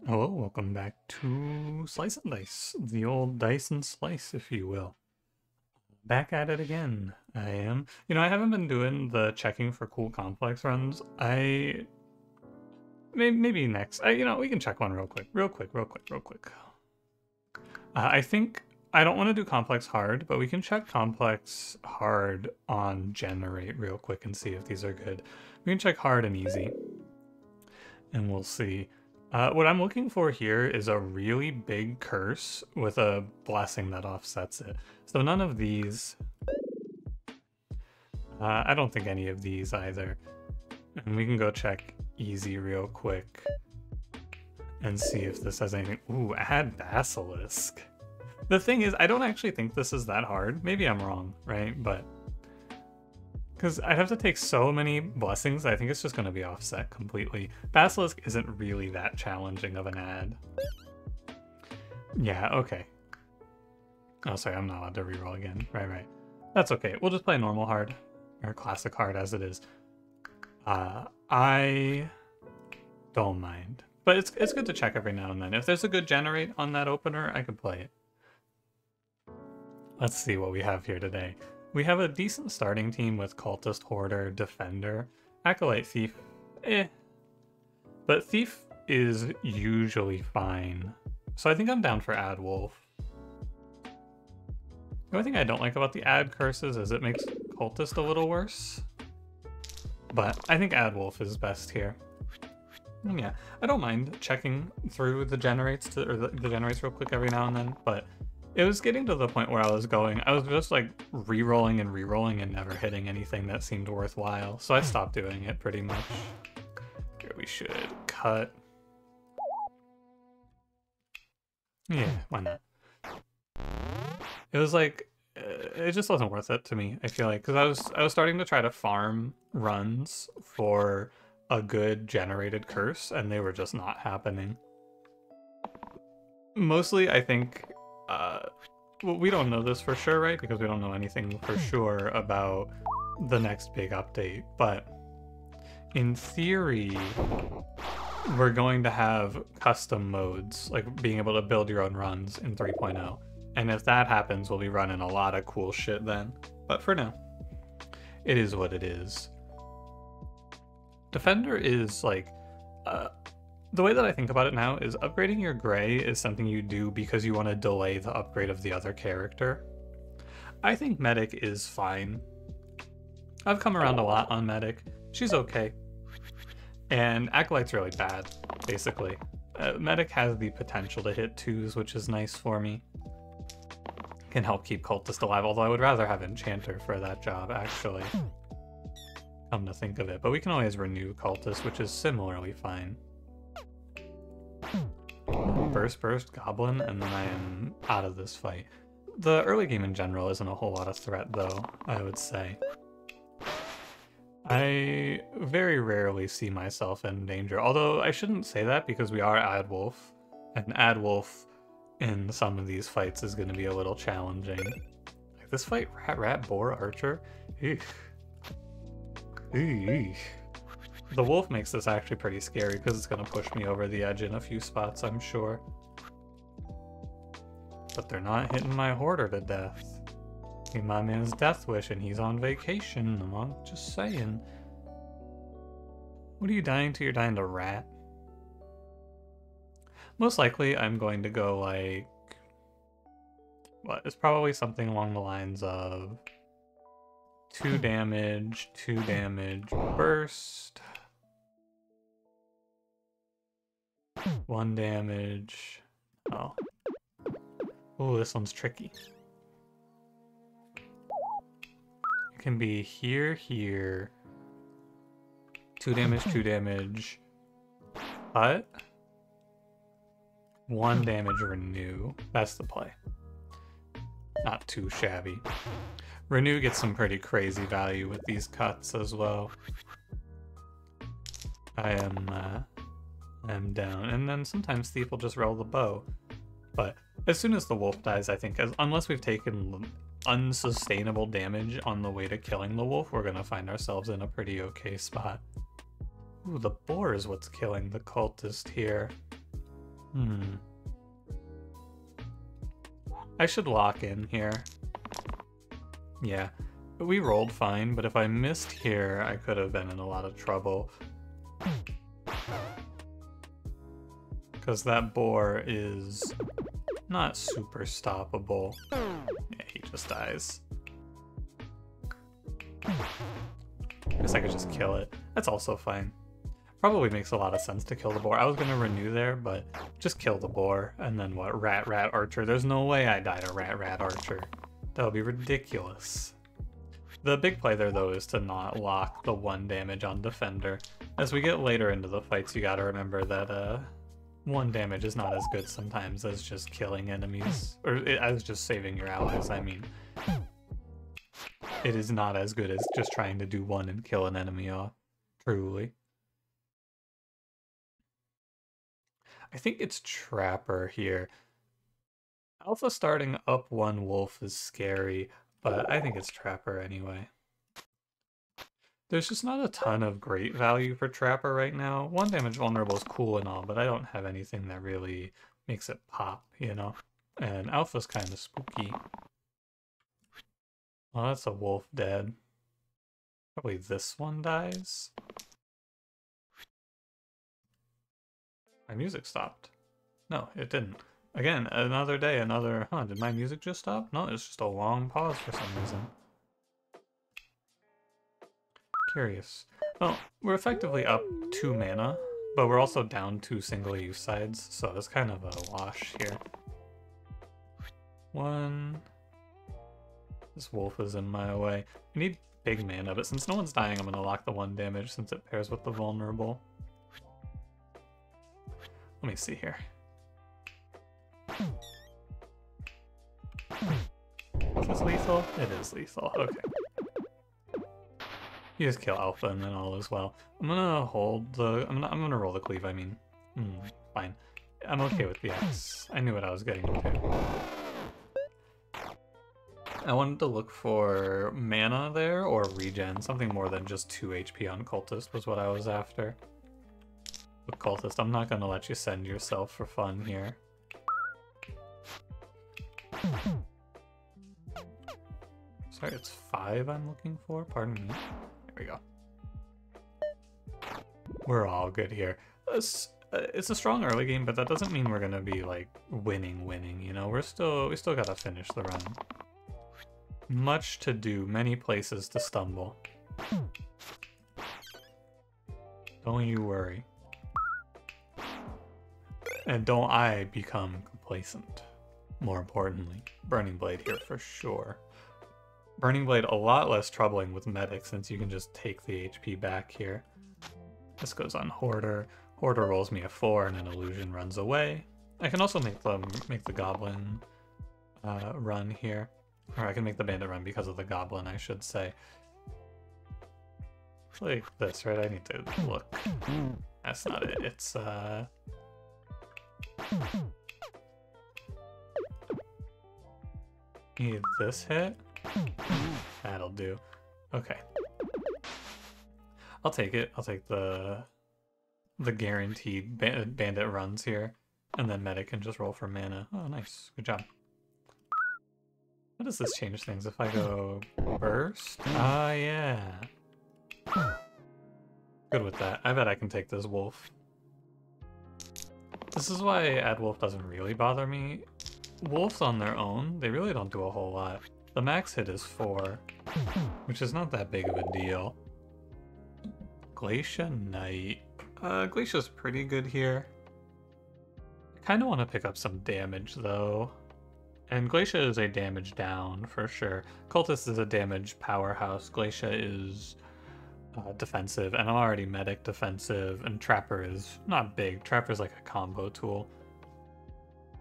Hello, welcome back to Slice and Dice, the old dice and slice, if you will. Back at it again, I am. I haven't been doing the checking for cool complex runs. Maybe next. We can check one real quick. I think I don't want to do complex hard, but we can check complex hard on generate real quick and see if these are good. We can check hard and easy, and we'll see. What I'm looking for here is a really big curse with a blessing that offsets it. So none of these. I don't think any of these either. And we can go check easy real quick and see if this has anything. Ooh, add basilisk. The thing is, I don't actually think this is that hard. Maybe I'm wrong, right? But because I'd have to take so many blessings, I think it's just going to be offset completely. Basilisk isn't really that challenging of an ad. Yeah, okay. Oh, sorry, I'm not allowed to reroll again. Right. That's okay. We'll just play normal hard, or classic hard as it is. I don't mind. But it's good to check every now and then. If there's a good generate on that opener, I could play it. Let's see what we have here today. We have a decent starting team with Cultist, Hoarder, Defender, Acolyte, Thief, But Thief is usually fine. So I think I'm down for Ad Wolf. The only thing I don't like about the Ad Curses is it makes Cultist a little worse. But I think Ad Wolf is best here. And yeah, I don't mind checking through the generates, the generates real quick every now and then, but it was getting to the point where I was just like re-rolling and never hitting anything that seemed worthwhile. So I stopped doing it pretty much. Here we should cut. Yeah, why not? It was like, it just wasn't worth it to me, I feel like, because I was starting to try to farm runs for a good generated curse, and they were just not happening. Mostly, I think, well, we don't know this for sure, right? Because we don't know anything for sure about the next big update. But in theory, we're going to have custom modes, like being able to build your own runs in 3.0. And if that happens, we'll be running a lot of cool shit then. But for now, it is what it is. Defender is like, the way that I think about it now is upgrading your gray is something you do because you want to delay the upgrade of the other character. I think Medic is fine. I've come around a lot on Medic. She's okay. And Acolyte's really bad, basically. Medic has the potential to hit 2s, which is nice for me. Can help keep Cultist alive, although I would rather have Enchanter for that job, actually. Come to think of it. But we can always renew Cultist, which is similarly fine. Burst, Goblin, and then I am out of this fight. The early game in general isn't a whole lot of threat, though, I would say. I very rarely see myself in danger, although I shouldn't say that because we are Ad Wolf, and Ad Wolf in some of these fights is going to be a little challenging. Like this fight, Rat, Boar, Archer? Eesh. Eesh. The wolf makes this actually pretty scary because it's going to push me over the edge in a few spots, I'm sure. But they're not hitting my hoarder to death. Hey, my man's Death Wish and he's on vacation. I'm just saying. What are you dying to? You're dying to rat? Most likely I'm going to go like... What? It's probably something along the lines of 2 damage, burst. 1 damage. Oh. Oh, this one's tricky. It can be here. 2 damage. Cut. 1 damage renew. That's the play. Not too shabby. Renew gets some pretty crazy value with these cuts as well. I am down. And then sometimes Thief will just roll the bow. But as soon as the wolf dies, I think, unless we've taken unsustainable damage on the way to killing the wolf, we're going to find ourselves in a pretty okay spot. Ooh, the boar is what's killing the cultist here. I should lock in here. Yeah, we rolled fine, but if I missed here, I could have been in a lot of trouble. Because that boar is not super stoppable. Yeah, he just dies. Guess I could just kill it. That's also fine. Probably makes a lot of sense to kill the boar. I was gonna renew there, but just kill the boar. And then what? Rat, rat, archer. There's no way I die to rat, rat, archer. That would be ridiculous. The big play there, though, is to not lock the 1 damage on defender. As we get later into the fights, you gotta remember that 1 damage is not as good sometimes as just killing enemies. Or as just saving your allies, I mean. It is not as good as just trying to do 1 and kill an enemy off. Truly. I think it's Trapper here. Alpha starting up 1 wolf is scary, but I think it's Trapper anyway. There's just not a ton of great value for Trapper right now. 1 damage vulnerable is cool and all, but I don't have anything that really makes it pop, you know? And Alpha's kind of spooky. Well, that's a wolf dead. Probably this one dies. My music stopped. No, it didn't. Again, another day, another... Huh, did my music just stop? No, it's just a long pause for some reason. Curious. Well, we're effectively up 2 mana, but we're also down 2 single-use sides, so it's kind of a wash here. 1... This wolf is in my way. We need big mana, but since no one's dying, I'm gonna lock the 1 damage since it pairs with the vulnerable. Let me see here. Is this lethal? It is lethal. Okay. You just kill Alpha and then all is well. I'm gonna hold the... I'm gonna roll the cleave, I mean. Fine. I'm okay with the X. I knew what I was getting into. I wanted to look for mana there or regen. Something more than just 2 HP on Cultist was what I was after. With Cultist, I'm not gonna let you send yourself for fun here. Sorry, it's 5 I'm looking for? Pardon me. There we go. We're all good here. It's a strong early game, but that doesn't mean we're gonna be, like, winning, you know? We still gotta finish the run. Much to do, many places to stumble. Don't you worry. And don't I become complacent. More importantly, Burning Blade here for sure. Burning Blade a lot less troubling with Medic since you can just take the HP back here. This goes on Hoarder. Hoarder rolls me a 4 and an illusion runs away. I can also make the Goblin run here. Or I can make the Bandit run because of the Goblin, I should say. It's like this, right? I need to look. That's not it. It's, need this hit? That'll do. Okay. I'll take it. I'll take the guaranteed bandit runs here. And then Medic can just roll for mana. Oh, nice. Good job. How does this change things if I go burst? Ah, yeah. Good with that. I bet I can take this wolf. This is why Add Wolf doesn't really bother me. Wolves on their own, they really don't do a whole lot. The max hit is 4, which is not that big of a deal. Glacia Knight. Glacia's pretty good here. I kind of want to pick up some damage, though. And Glacia is a damage down, for sure. Cultist is a damage powerhouse. Glacia is defensive, and I'm already Medic defensive, and Trapper is not big. Trapper's like a combo tool.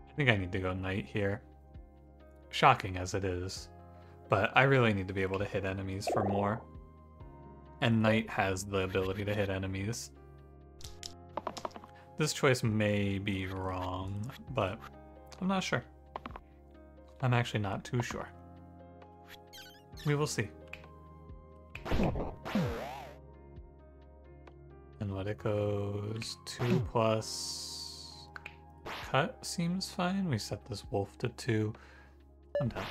I think I need to go Knight here. Shocking as it is. But I really need to be able to hit enemies for more. And Knight has the ability to hit enemies. This choice may be wrong, but I'm not sure. I'm actually not too sure. We will see. And what it goes, 2+... cut seems fine. We set this wolf to 2. I'm done.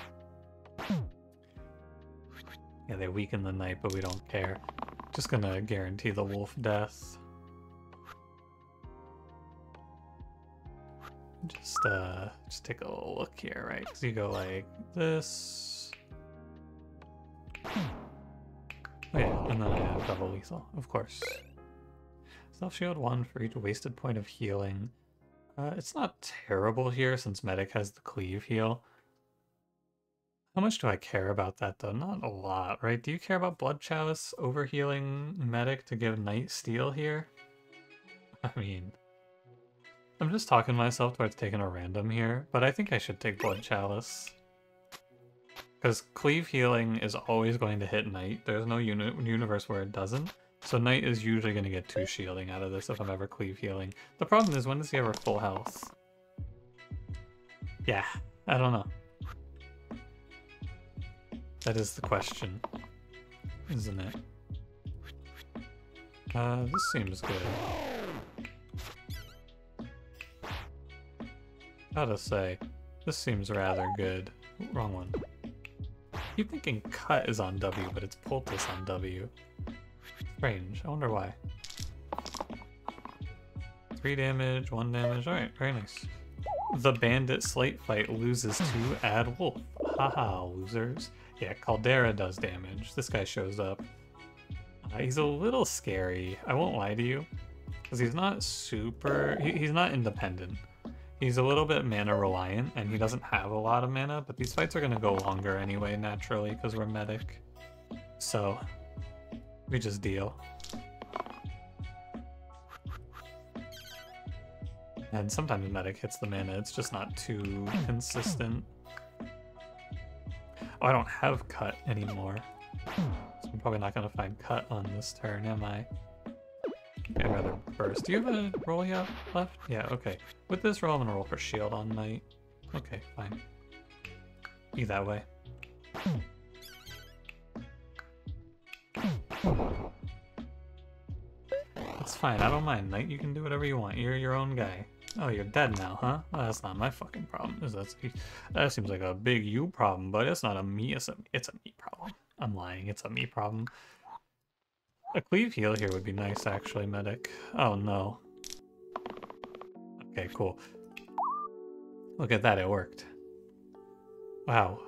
Yeah, they weaken the knight, but we don't care. Just gonna guarantee the wolf death. Just take a little look here, right? Because you go like this. Oh yeah, and then I have double lethal, of course. Self shield 1 for each wasted point of healing. It's not terrible here since medic has the cleave heal. How much do I care about that though? Not a lot, right? Do you care about Blood Chalice overhealing medic to give Knight Steel here? I mean, I'm just talking myself towards taking a random here, but I think I should take Blood Chalice. Because cleave healing is always going to hit Knight. There's no universe where it doesn't. So Knight is usually going to get 2 shielding out of this if I'm ever cleave healing. The problem is, when does he ever full health? Yeah, I don't know. That is the question, isn't it? This seems good. Gotta say, this seems rather good. Ooh, wrong one. Keep thinking cut is on W, but it's poultice on W. Strange. I wonder why. 3 damage, 1 damage. Alright, very nice. The bandit slate fight loses to add wolf. Haha, losers. Yeah, Caldera does damage. This guy shows up. He's a little scary. I won't lie to you. Because he's not super... He's not independent. He's a little bit mana reliant, and he doesn't have a lot of mana, but these fights are going to go longer anyway, naturally, because we're medic. So, we just deal. And sometimes medic hits the mana, it's just not too consistent. Oh, I don't have cut anymore. So I'm probably not going to find cut on this turn, am I? I'd rather burst. Do you have a roll yet left? Yeah, okay. With this roll, I'm going to roll for shield on Knight. Okay, fine. Be that way. It's fine, I don't mind. Knight, you can do whatever you want. You're your own guy. Oh, you're dead now, huh? Well, that's not my fucking problem. That seems like a big you problem, but it's not a me. It's a me problem. I'm lying. It's a me problem. A cleave heal here would be nice, actually, medic. Oh, no. Okay, cool. Look at that, it worked. Wow.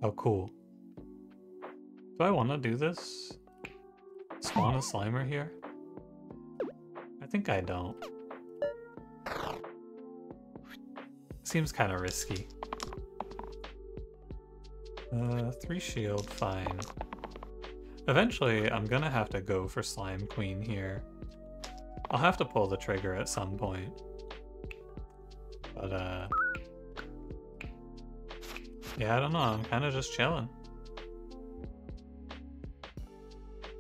How cool. Do I want to do this? Spawn a Slimer here? I think I don't. Seems kind of risky. 3 shield, fine. Eventually, I'm gonna have to go for Slime Queen here. I'll have to pull the trigger at some point. But, yeah, I don't know, I'm kind of just chilling.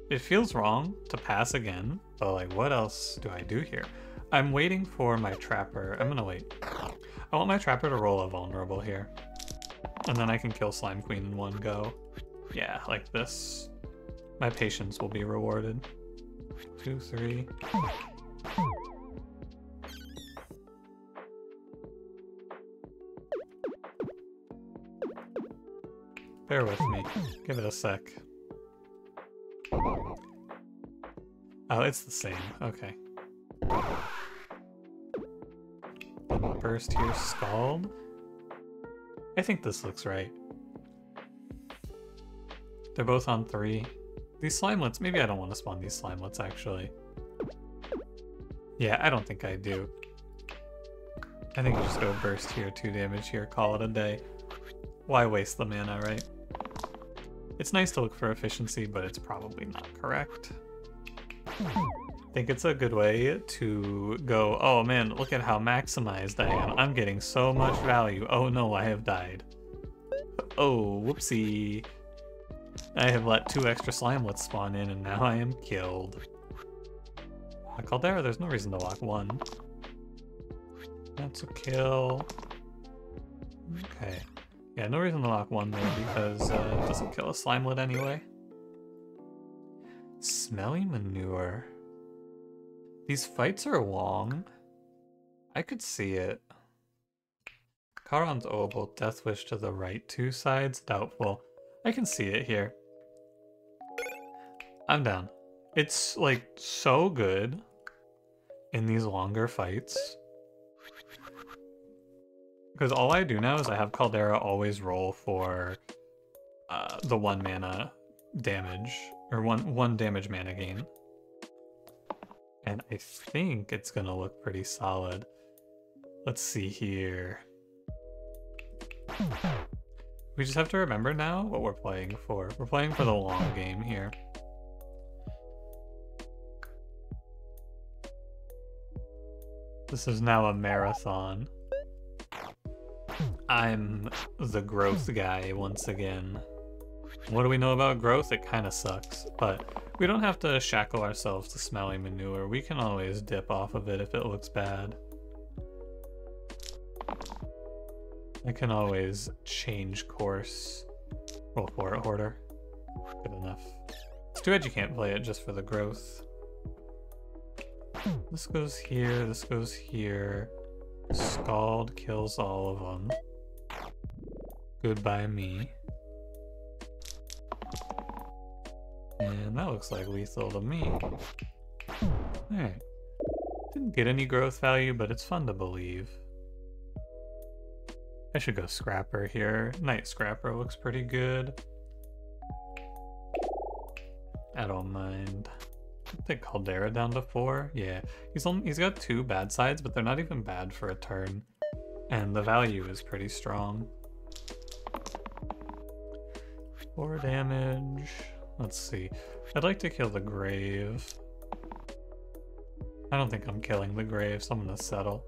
It feels wrong to pass again, but like, what else do I do here? I'm waiting for my Trapper. I'm gonna wait. I want my Trapper to roll a vulnerable here. And then I can kill Slime Queen in one go. Yeah, like this. My patience will be rewarded. 2, 3. Bear with me. Give it a sec. Oh, it's the same. Okay. Burst here, Scald. I think this looks right. They're both on 3. These Slimelets, maybe I don't want to spawn these Slimelets, actually. Yeah, I don't think I do. I think you just go burst here, 2 damage here, call it a day. Why waste the mana, right? It's nice to look for efficiency, but it's probably not correct. I think it's a good way to go, oh man, look at how maximized I am. I'm getting so much value. Oh no, I have died. Oh, whoopsie. I have let 2 extra Slimelets spawn in and now I am killed. Caldera, there's no reason to lock 1. That's a kill. Okay. Yeah, no reason to lock 1 there because it doesn't kill a Slimelet anyway. Smelly Manure. These fights are long. I could see it. Charon's Obel, Death Wish to the right, 2 sides, doubtful. I can see it here. I'm down. It's like so good in these longer fights. Because all I do now is I have Caldera always roll for the 1 mana damage, or one damage mana gain. And I think it's gonna look pretty solid. Let's see here. We just have to remember now what we're playing for. We're playing for the long game here. This is now a marathon. I'm the growth guy once again. What do we know about growth? It kind of sucks, but we don't have to shackle ourselves to Smelly Manure. We can always dip off of it if it looks bad. I can always change course. Roll for it, Hoarder. Good enough. It's too bad you can't play it just for the growth. This goes here, this goes here. Scald kills all of them. Goodbye me. And that looks like lethal to me. Alright. Didn't get any growth value, but it's fun to believe. I should go Scrapper here. Night Scrapper looks pretty good. I don't mind. I think Caldera down to 4. Yeah, he's got 2 bad sides, but they're not even bad for a turn. And the value is pretty strong. 4 damage. Let's see. I'd like to kill the Grave. I don't think I'm killing the Grave, so I'm gonna settle.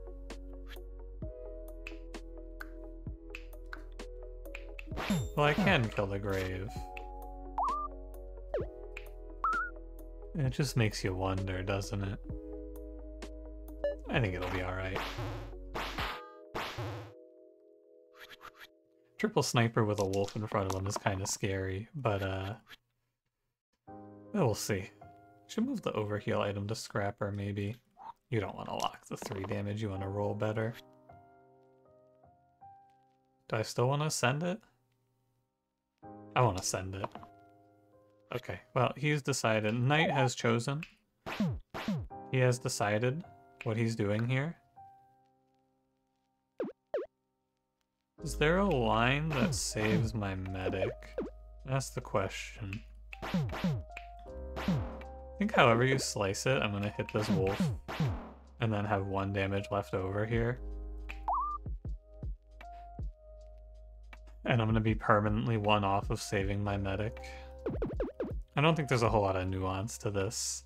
Well, I can kill the Grave. It just makes you wonder, doesn't it? I think it'll be alright. Triple Sniper with a wolf in front of him is kind of scary, but we'll see. Should move the overheal item to Scrapper, maybe. You don't want to lock the 3 damage, you want to roll better. Do I still want to send it? I want to send it. Okay, well, he's decided. Knight has chosen. He has decided what he's doing here. Is there a line that saves my medic? That's the question. I think however you slice it, I'm gonna hit this wolf and then have 1 damage left over here. And I'm gonna be permanently 1 off of saving my medic. I don't think there's a whole lot of nuance to this.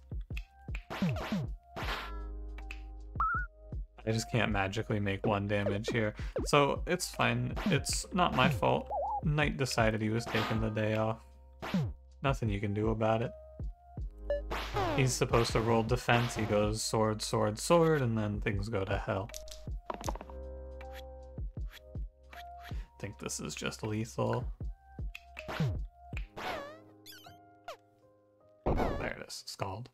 I just can't magically make 1 damage here. So it's fine. It's not my fault. Knight decided he was taking the day off. Nothing you can do about it. He's supposed to roll defense. He goes sword, sword, sword, and then things go to hell. I think this is just lethal. There it is, Scald.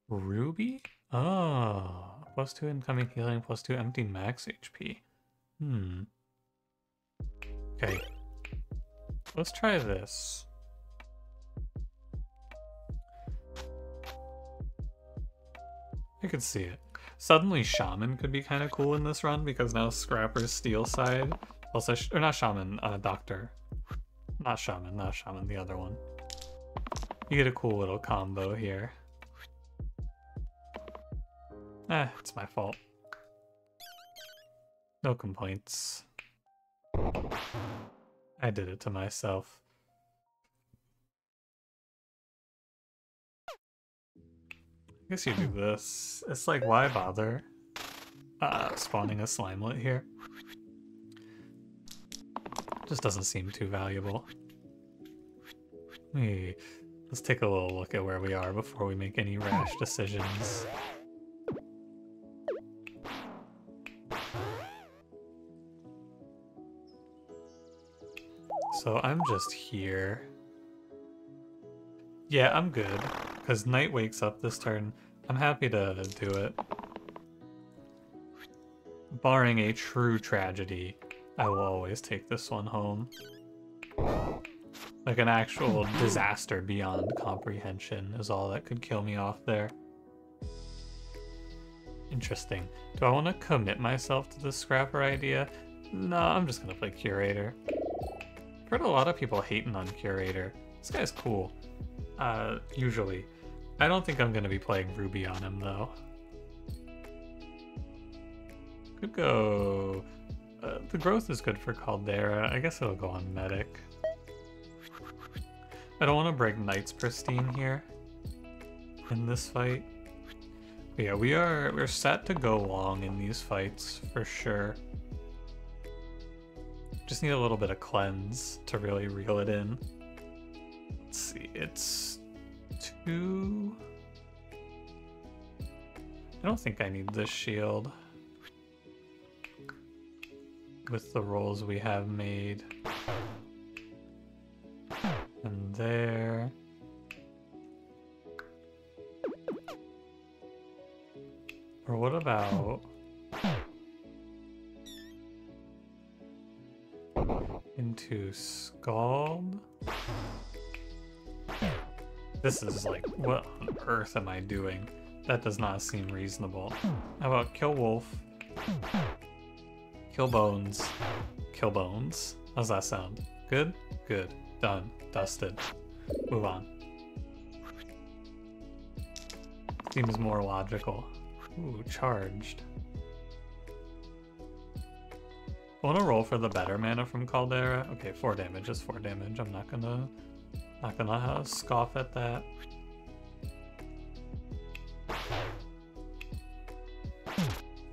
Ruby? Oh, +2 incoming healing, +2 empty max HP. Okay. Let's try this. I could see it. Suddenly Shaman could be kind of cool in this run because now Scrapper's steel side. Also, or not Shaman, Doctor. Not Shaman, the other one. You get a cool little combo here. It's my fault. No complaints. I did it to myself. I guess you do this. It's like, why bother spawning a Slimelet here? Just doesn't seem too valuable. Let's take a little look at where we are before we make any rash decisions. So I'm just here. Yeah, I'm good, because Knight wakes up this turn. I'm happy to do it. barring a true tragedy, I will always take this one home. Like an actual disaster beyond comprehension is all that could kill me off there. Interesting. Do I want to commit myself to the scrapper idea? No, I'm just gonna play Curator. I've heard a lot of people hating on Curator. This guy's cool. Usually. I don't think I'm gonna be playing Ruby on him though. Could go... the growth is good for Caldera. I guess it'll go on Medic. I don't want to break Knight's Pristine here in this fight. But yeah, we're set to go long in these fights for sure. Just need a little bit of cleanse to really reel it in. Let's see, it's 2... I don't think I need this shield with the rolls we have made. And there. Or what about into Scald? This is like, what on earth am I doing? That does not seem reasonable. How about kill Wolf? Kill Bones. Kill Bones. How's that sound? Good? Good. Done. Dusted. Move on. Seems more logical. Ooh, charged. I want to roll for the better mana from Caldera. Okay, 4 damage is 4 damage. I'm not gonna scoff at that.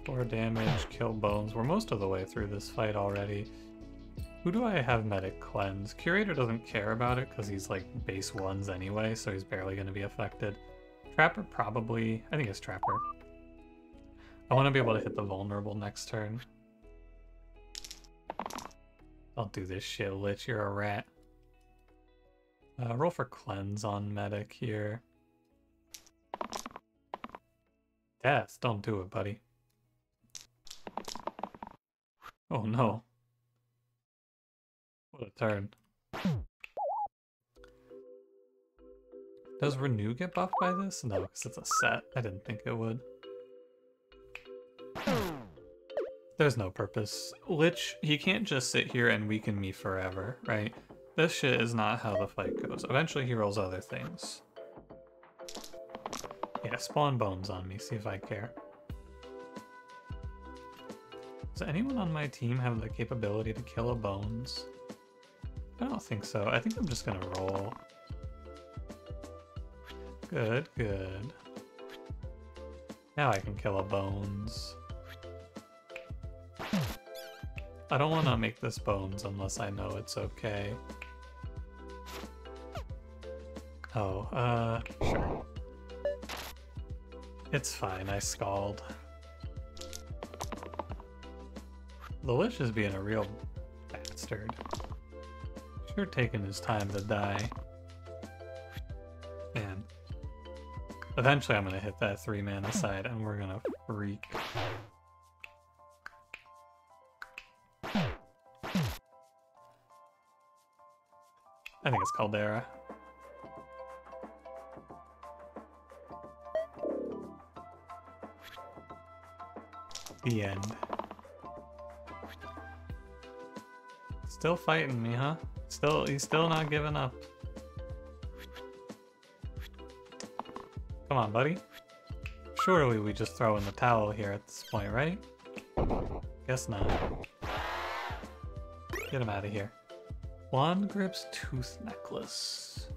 Four damage, kill Bones. We're most of the way through this fight already. Who do I have Medic Cleanse? Curator doesn't care about it because he's like base 1s anyway, so he's barely going to be affected. Trapper probably... I think it's Trapper. I want to be able to hit the vulnerable next turn. Don't do this shit, Lich. You're a rat. Roll for Cleanse on Medic here. Death, don't do it, buddy. Oh no. What a turn. Does Renew get buffed by this? No, because it's a set. I didn't think it would. There's no purpose. Lich, he can't just sit here and weaken me forever, right? This shit is not how the fight goes. Eventually he rolls other things. Yeah, spawn Bones on me, see if I care. Does anyone on my team have the capability to kill a Bones? I don't think so. I think I'm just gonna roll. Good, good. Now I can kill a Bones. I don't want to make this Bones unless I know it's okay. Oh, sure. It's fine, I Scald. The Lich is being a real bastard. Sure taking his time to die. Man. Eventually I'm gonna hit that 3 mana side and we're gonna freak. I think it's Caldera. The end. Still fighting me, huh? He's still not giving up. Come on, buddy. Surely we just throw in the towel here at this point, right? Guess not. Get him out of here. Wand Grip's Tooth Necklace.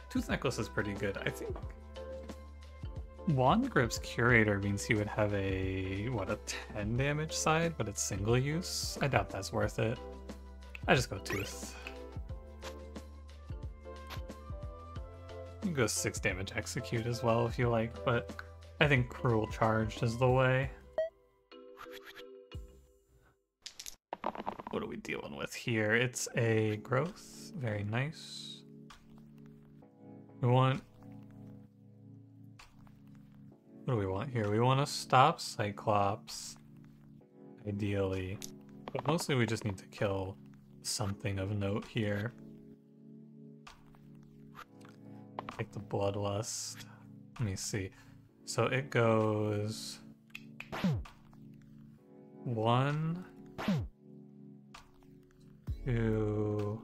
Tooth Necklace is pretty good. I think Wand Grip's Curator means he would have a, what, a 10 damage side, but it's single use? I doubt that's worth it. I just go Tooth. You can go 6 damage Execute as well if you like, but I think Cruel Charged is the way. What are we dealing with here? It's a growth. Very nice. We want What do we want here? We want to stop Cyclops, ideally. But mostly we just need to kill something of note here. Like the Bloodlust. Let me see. So it goes 1, 2,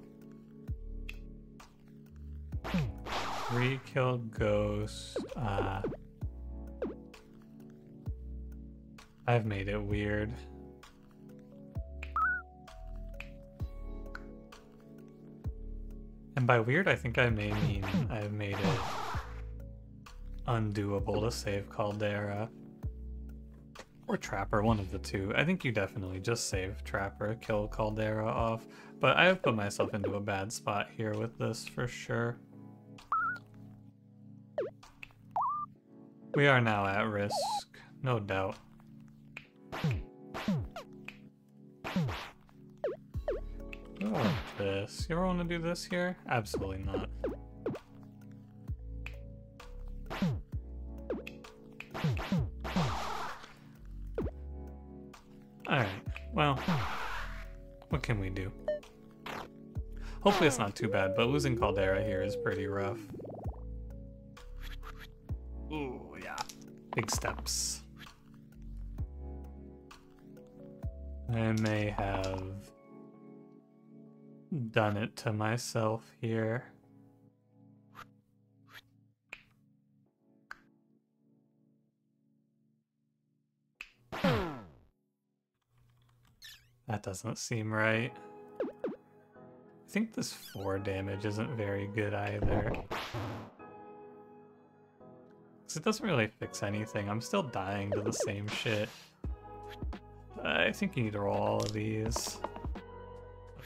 3 kill Ghost. I've made it weird. And by weird, I think I may mean I've made it undoable to save Caldera. Or Trapper, one of the two. I think you definitely just save Trapper, kill Caldera off. But I have put myself into a bad spot here with this for sure. We are now at risk, no doubt. Oh, this. You ever want to do this here? Absolutely not. Alright, well, what can we do? Hopefully it's not too bad, but losing Caldera here is pretty rough. Ooh, yeah. Big steps. I may have done it to myself here. That doesn't seem right. I think this 4 damage isn't very good either. Because it doesn't really fix anything. I'm still dying to the same shit. I think you need to roll all of these.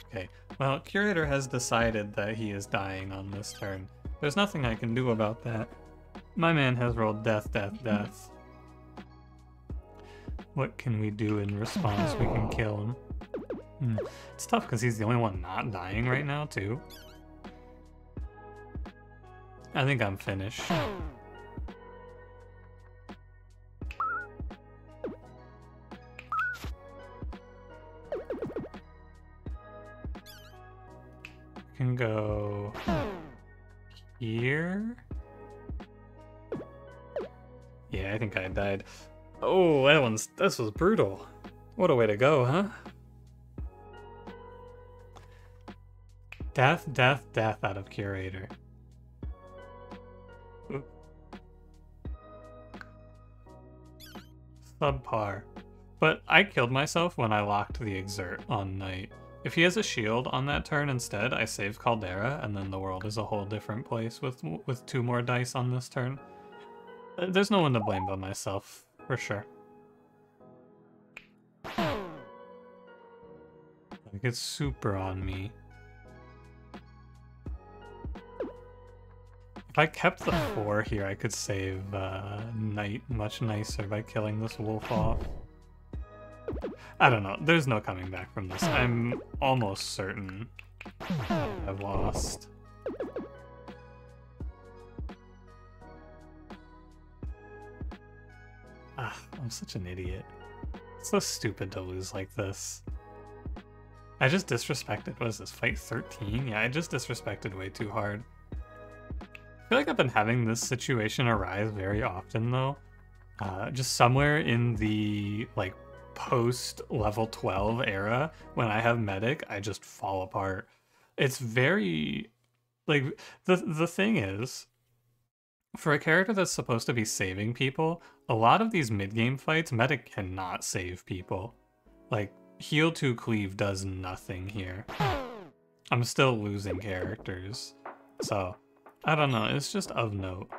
Okay, well, Curator has decided that he is dying on this turn. There's nothing I can do about that. My man has rolled death, death, death. What can we do in response? We can kill him. It's tough because he's the only one not dying right now, too. I think I'm finished. Can go here. Yeah, I think I died. Oh, this was brutal. What a way to go, huh? Death, death, death out of Curator. Oop. Subpar. But I killed myself when I locked the Exert on Knight. If he has a shield on that turn instead, I save Caldera, and then the world is a whole different place with 2 more dice on this turn. There's no one to blame but myself, for sure. Like, it's super on me. If I kept the 4 here, I could save Knight much nicer by killing this wolf off. I don't know. There's no coming back from this. I'm almost certain I've lost. I'm such an idiot. It's so stupid to lose like this. I just disrespected, what is this, fight 13? Yeah, I just disrespected way too hard. I feel like I've been having this situation arise very often though. Just somewhere in the, like, post level 12 era, when I have medic, I just fall apart. It's very, like, the thing is, for a character that's supposed to be saving people, a lot of these mid-game fights, medic cannot save people. Like, heal to cleave does nothing here. I'm still losing characters. So, I don't know, it's just of note.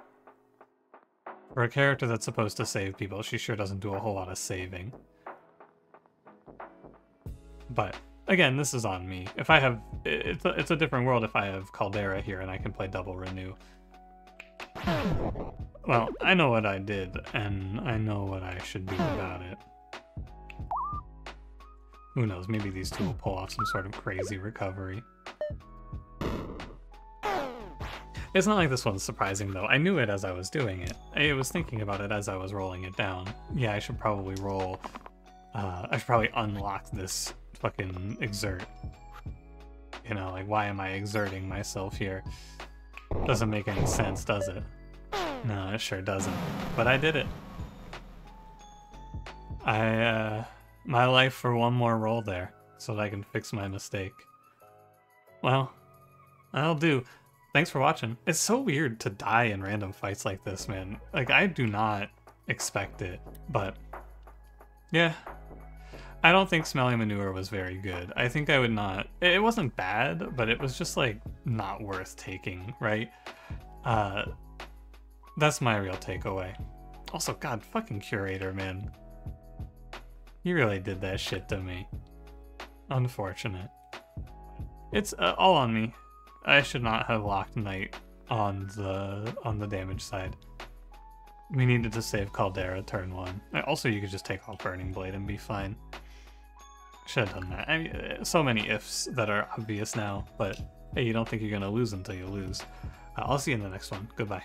For a character that's supposed to save people, she sure doesn't do a whole lot of saving. But, again, this is on me. If I have... It's a different world if I have Caldera here and I can play double renew. Well, I know what I did, and I know what I should do about it. Who knows, maybe these two will pull off some sort of crazy recovery. It's not like this one's surprising though. I knew it as I was doing it. I was thinking about it as I was rolling it down. Yeah, I should probably roll. I should probably unlock this fucking exert. You know, like, why am I exerting myself here? Doesn't make any sense, does it? No, it sure doesn't. But I did it. My life for one more roll there, so that I can fix my mistake. Well, that'll do. Thanks for watching. It's so weird to die in random fights like this, man. Like, I do not expect it, but yeah. I don't think Smelly Manure was very good. I think I would not... It wasn't bad, but it was just, like, not worth taking, right? That's my real takeaway. Also, God, fucking Curator, man. He really did that shit to me. Unfortunate. It's all on me. I should not have locked Knight on the damage side. We needed to save Caldera turn 1. Also, you could just take off Burning Blade and be fine. Should have done that. I mean, so many ifs that are obvious now, but hey, you don't think you're gonna lose until you lose. I'll see you in the next one. Goodbye.